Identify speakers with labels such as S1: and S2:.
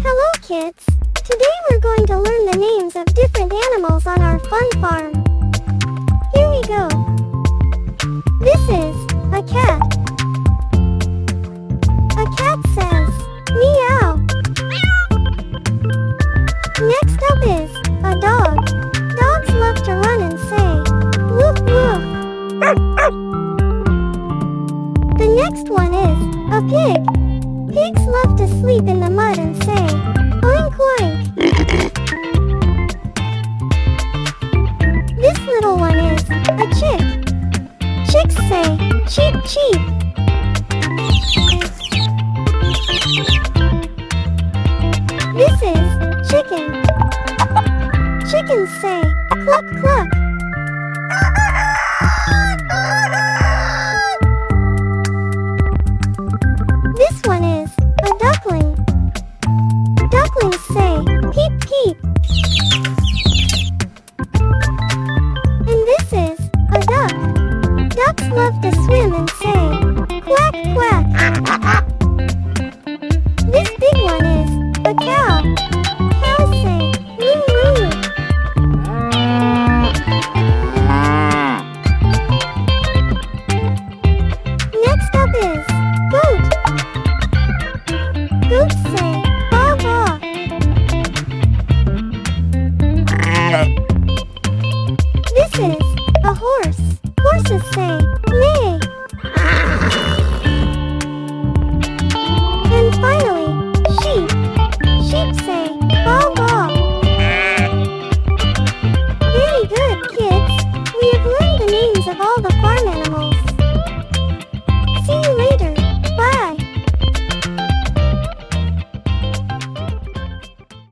S1: Hello kids! Today we're going to learn the names of different animals on our fun farm. Here we go. This is a cat. A cat says, meow. Next up is a dog. Dogs love to run and say, woof woof. The next one is a pig. Pigs love to sleep in the mud and say, oink oink. This little one is a chick. Chicks say, cheep cheep. This is chicken. Chickens say, cluck cluck. This one is a duckling. Ducklings say, peep peep.